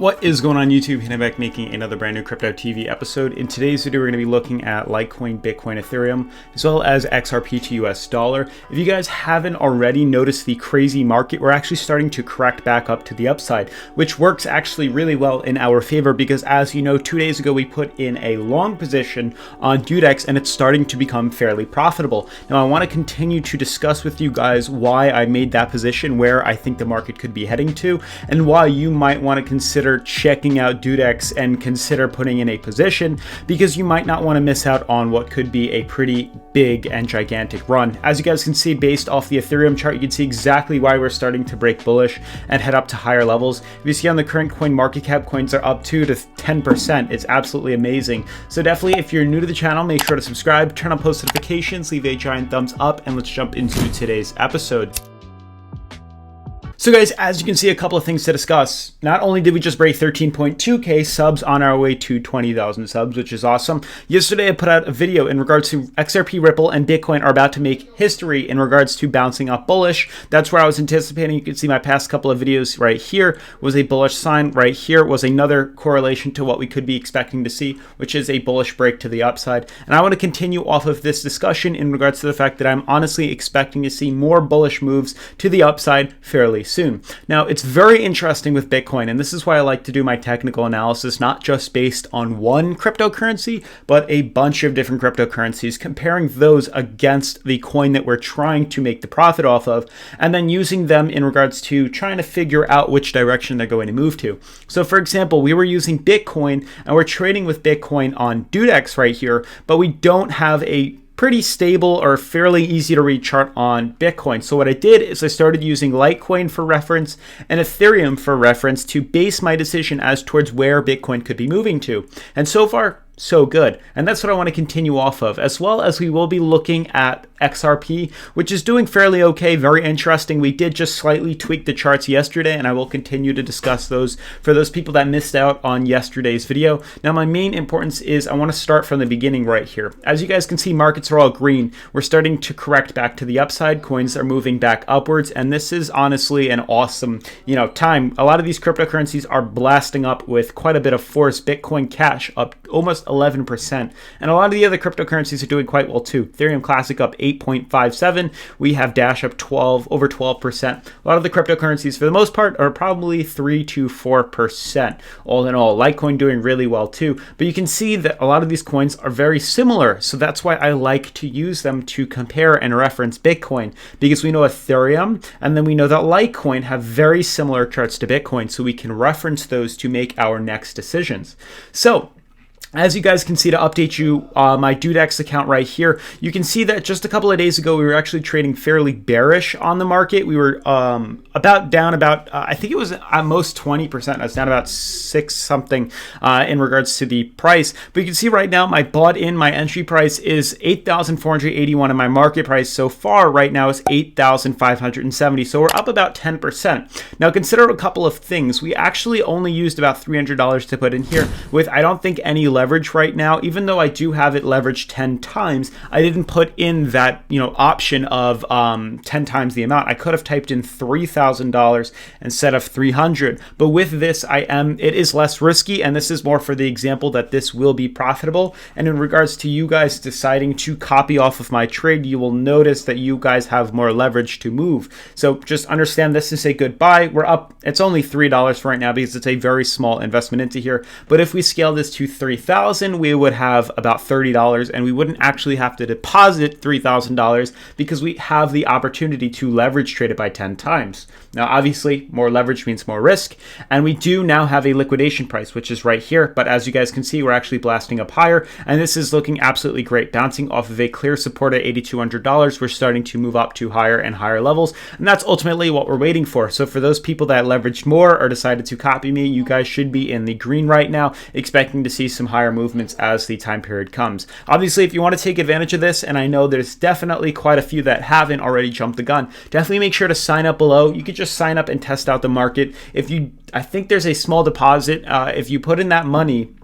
What is going on YouTube? Hayden back making another brand new Crypto TV episode. In today's video, we're going to be looking at Litecoin, Bitcoin, Ethereum, as well as XRP to US dollar. If you guys haven't already noticed the crazy market, we're actually starting to correct back up to the upside, which works actually really well in our favor because, as you know, 2 days ago, we put in a long position on DueDEX and it's starting to become fairly profitable. Now, I want to continue to discuss with you guys why I made that position, where I think the market could be heading to, and why you might want to consider checking out DueDEX and consider putting in a position, because you might not want to miss out on what could be a pretty big and gigantic run. As you guys can see, based off the Ethereum chart, you can see exactly why we're starting to break bullish and head up to higher levels. If you see on the current coin market cap, coins are up 2 to 10%. It's absolutely amazing. So definitely, if you're new to the channel, make sure to subscribe, turn on post notifications, leave a giant thumbs up, and let's jump into today's episode. So guys, as you can see, a couple of things to discuss. Not only did we just break 13.2k subs on our way to 20,000 subs, which is awesome. Yesterday, I put out a video in regards to XRP, Ripple, and Bitcoin are about to make history in regards to bouncing up bullish. That's where I was anticipating. You can see my past couple of videos right here was a bullish sign. Right here was another correlation to what we could be expecting to see, which is a bullish break to the upside. And I want to continue off of this discussion in regards to the fact that I'm honestly expecting to see more bullish moves to the upside fairly soon. Now, it's very interesting with Bitcoin, and this is why I like to do my technical analysis, not just based on one cryptocurrency, but a bunch of different cryptocurrencies, comparing those against the coin that we're trying to make the profit off of, and then using them in regards to trying to figure out which direction they're going to move to. So for example, we were using Bitcoin and we're trading with Bitcoin on DueDEX right here, but we don't have a pretty stable or fairly easy to read chart on Bitcoin. So what I did is I started using Litecoin for reference and Ethereum for reference to base my decision as towards where Bitcoin could be moving to. And so far, so good. And that's what I want to continue off of, as well as we will be looking at XRP, which is doing fairly okay, very interesting. We did just slightly tweak the charts yesterday, and I will continue to discuss those for those people that missed out on yesterday's video. Now, my main importance is I want to start from the beginning right here. As you guys can see, markets are all green. We're starting to correct back to the upside. Coins are moving back upwards, and this is honestly an awesome, time. A lot of these cryptocurrencies are blasting up with quite a bit of force. Bitcoin Cash up almost 11%. And a lot of the other cryptocurrencies are doing quite well too. Ethereum Classic up 8.57. We have Dash up over 12%. A lot of the cryptocurrencies, for the most part, are probably 3 to 4%. All in all, Litecoin doing really well too. But you can see that a lot of these coins are very similar. So that's why I like to use them to compare and reference Bitcoin, because we know Ethereum and then we know that Litecoin have very similar charts to Bitcoin. So we can reference those to make our next decisions. So as you guys can see, to update you, my DueDEX account right here, you can see that just a couple of days ago, we were actually trading fairly bearish on the market. We were down about, I think it was at most 20%. That's down about 6 something in regards to the price. But you can see right now, my my entry price is 8,481, and my market price so far right now is 8,570. So we're up about 10%. Now consider a couple of things. We actually only used about $300 to put in here with, I don't think, any leverage right now. Even though I do have it leveraged 10 times, I didn't put in that option of 10 times the amount. I could have typed in $3,000 instead of 300, but with this it is less risky, and this is more for the example that this will be profitable. And in regards to you guys deciding to copy off of my trade, you will notice that you guys have more leverage to move. So just understand, this is a good buy. We're up, it's only $3 for right now because it's a very small investment into here, but if we scale this to 3,000, we would have about $30, and we wouldn't actually have to deposit $3,000 because we have the opportunity to leverage trade it by 10 times. Now, obviously, more leverage means more risk, and we do now have a liquidation price, which is right here. But as you guys can see, we're actually blasting up higher, and this is looking absolutely great. Bouncing off of a clear support at $8,200, we're starting to move up to higher and higher levels, and that's ultimately what we're waiting for. So for those people that leveraged more or decided to copy me, you guys should be in the green right now, expecting to see some higher movements as the time period comes. Obviously, if you want to take advantage of this, and I know there's definitely quite a few that haven't already jumped the gun, definitely make sure to sign up below. You could just sign up and test out the market. I think there's a small deposit. If you put in that money,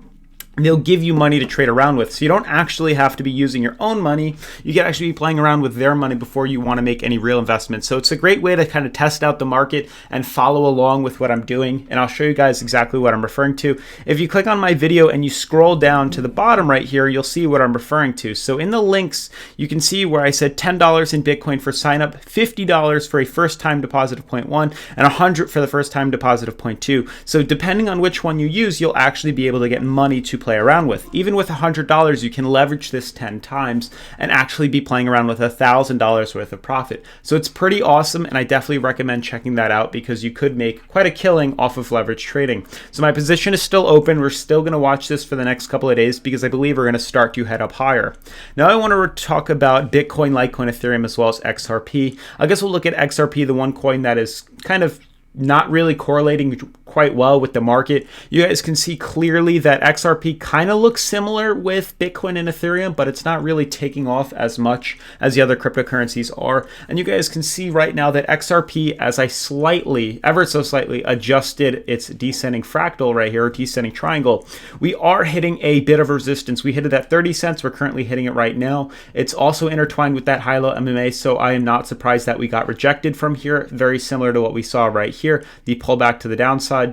they'll give you money to trade around with. So you don't actually have to be using your own money. You can actually be playing around with their money before you want to make any real investments. So it's a great way to kind of test out the market and follow along with what I'm doing. And I'll show you guys exactly what I'm referring to. If you click on my video and you scroll down to the bottom right here, you'll see what I'm referring to. So in the links, you can see where I said $10 in Bitcoin for sign up, $50 for a first time deposit of 0.1, and $100 for the first time deposit of 0.2. So depending on which one you use, you'll actually be able to get money to play around with. Even with $100, you can leverage this 10 times and actually be playing around with $1,000 worth of profit. So it's pretty awesome, and I definitely recommend checking that out because you could make quite a killing off of leverage trading. So my position is still open. We're still going to watch this for the next couple of days because I believe we're going to start to head up higher. Now I want to talk about Bitcoin, Litecoin, Ethereum, as well as XRP. I guess we'll look at XRP, the one coin that is kind of not really correlating quite well with the market. You guys can see clearly that XRP kind of looks similar with Bitcoin and Ethereum, but it's not really taking off as much as the other cryptocurrencies are. And you guys can see right now that XRP, as I slightly, ever so slightly, adjusted its descending fractal right here, or descending triangle, we are hitting a bit of resistance. We hit it at 30 cents. We're currently hitting it right now. It's also intertwined with that high-low MMA, so I am not surprised that we got rejected from here. Very similar to what we saw right here, the pullback to the downside.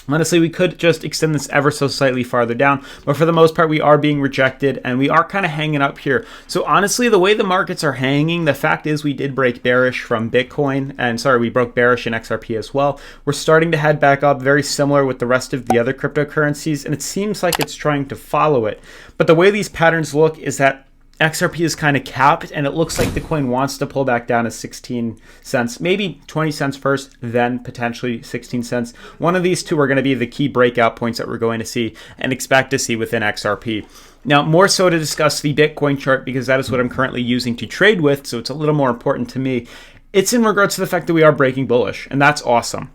Honestly, we could just extend this ever so slightly farther down, but for the most part, we are being rejected and we are kind of hanging up here. So honestly, the way the markets are hanging, the fact is we did break bearish from Bitcoin, and sorry, we broke bearish in XRP as well. We're starting to head back up, very similar with the rest of the other cryptocurrencies, and it seems like it's trying to follow it. But the way these patterns look is that XRP is kind of capped, and it looks like the coin wants to pull back down to 16 cents, maybe 20 cents first, then potentially 16 cents. One of these two are going to be the key breakout points that we're going to see and expect to see within XRP. Now, more so to discuss the Bitcoin chart, because that is what I'm currently using to trade with, so it's a little more important to me. It's in regards to the fact that we are breaking bullish, and that's awesome.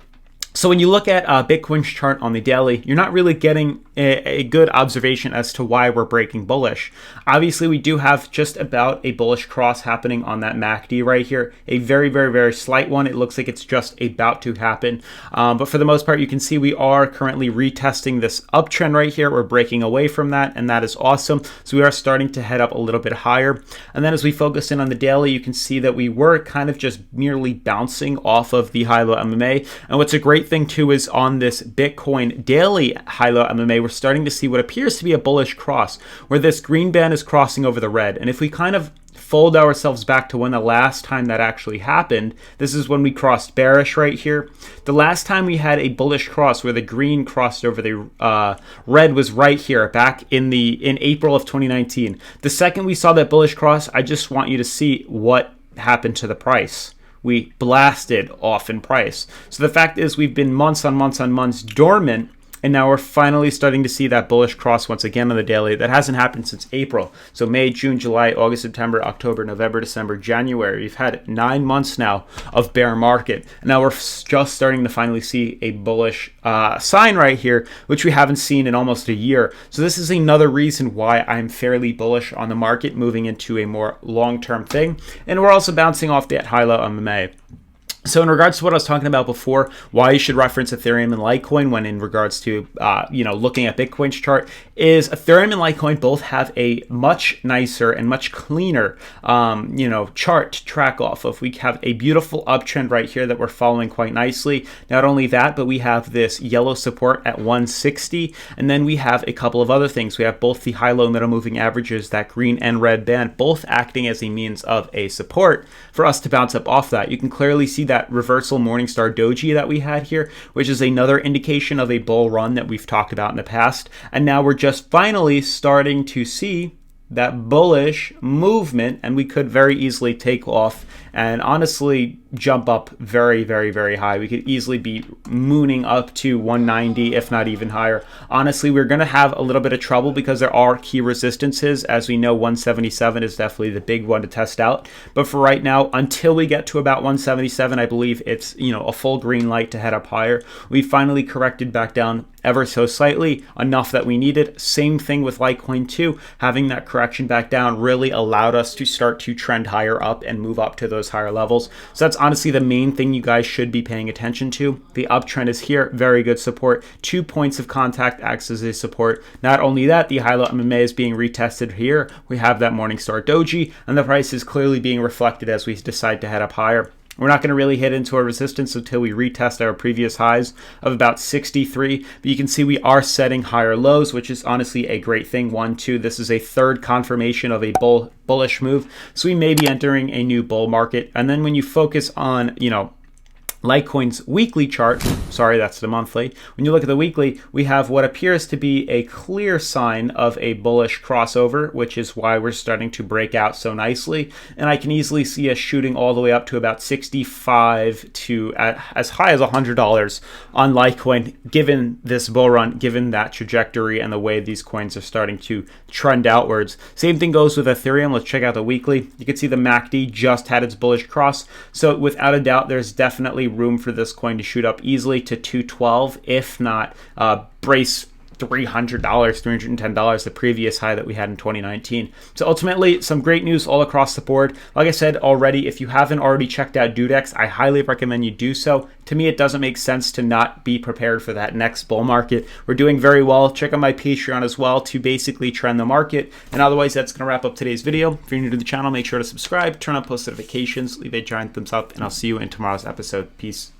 So when you look at Bitcoin's chart on the daily, you're not really getting a good observation as to why we're breaking bullish. Obviously, we do have just about a bullish cross happening on that MACD right here. A very, very, very slight one. It looks like it's just about to happen. But for the most part, you can see we are currently retesting this uptrend right here. We're breaking away from that, and that is awesome. So we are starting to head up a little bit higher. And then as we focus in on the daily, you can see that we were kind of just merely bouncing off of the high-low MMA. And what's a great thing too is on this Bitcoin daily high-low MMA, we're starting to see what appears to be a bullish cross, where this green band is crossing over the red. And if we kind of fold ourselves back to when the last time that actually happened, this is when we crossed bearish right here. The last time we had a bullish cross where the green crossed over the red was right here back in April of 2019. The second we saw that bullish cross, I just want you to see what happened to the price. We blasted off in price. So the fact is we've been months on months on months dormant, and now we're finally starting to see that bullish cross once again on the daily. That hasn't happened since April. So May, June, July, August, September, October, November, December, January. We've had 9 months now of bear market. And now we're just starting to finally see a bullish sign right here, which we haven't seen in almost a year. So this is another reason why I'm fairly bullish on the market moving into a more long-term thing. And we're also bouncing off that high-low MMA. So in regards to what I was talking about before, why you should reference Ethereum and Litecoin when in regards to, looking at Bitcoin's chart, is Ethereum and Litecoin both have a much nicer and much cleaner, chart to track off of. We have a beautiful uptrend right here that we're following quite nicely. Not only that, but we have this yellow support at 160, and then we have a couple of other things. We have both the high-low middle moving averages, that green and red band, both acting as a means of a support for us to bounce up off that. You can clearly see that reversal Morningstar doji that we had here, which is another indication of a bull run that we've talked about in the past. And now we're just finally starting to see that bullish movement, and we could very easily take off and honestly jump up very, very, very high. We could easily be mooning up to 190, if not even higher. Honestly, we're going to have a little bit of trouble because there are key resistances. As we know, 177 is definitely the big one to test out. But for right now, until we get to about 177, I believe it's, a full green light to head up higher. We finally corrected back down ever so slightly, enough that we needed. Same thing with Litecoin too. Having that correction back down really allowed us to start to trend higher up and move up to those those higher levels. So that's honestly the main thing you guys should be paying attention to. The uptrend is here, very good support. 2 points of contact acts as a support. Not only that, the high-low MMA is being retested here. We have that Morningstar Doji, and the price is clearly being reflected as we decide to head up higher. We're not going to really hit into a resistance until we retest our previous highs of about 63, but you can see we are setting higher lows, which is honestly a great thing. 1, 2, this is a third confirmation of a bullish move, so we may be entering a new bull market. And then when you focus on, Litecoin's weekly chart, sorry, that's the monthly. When you look at the weekly, we have what appears to be a clear sign of a bullish crossover, which is why we're starting to break out so nicely. And I can easily see us shooting all the way up to about 65 to as high as $100 on Litecoin, given this bull run, given that trajectory and the way these coins are starting to trend outwards. Same thing goes with Ethereum. Let's check out the weekly. You can see the MACD just had its bullish cross. So without a doubt, there's definitely room for this coin to shoot up easily to 212, if not brace $300, $310, the previous high that we had in 2019. So ultimately, some great news all across the board. Like I said already, if you haven't already checked out DueDEX, I highly recommend you do so. To me, it doesn't make sense to not be prepared for that next bull market. We're doing very well. Check out my Patreon as well to basically trend the market. And otherwise, that's going to wrap up today's video. If you're new to the channel, make sure to subscribe, turn on post notifications, leave a giant thumbs up, and I'll see you in tomorrow's episode. Peace.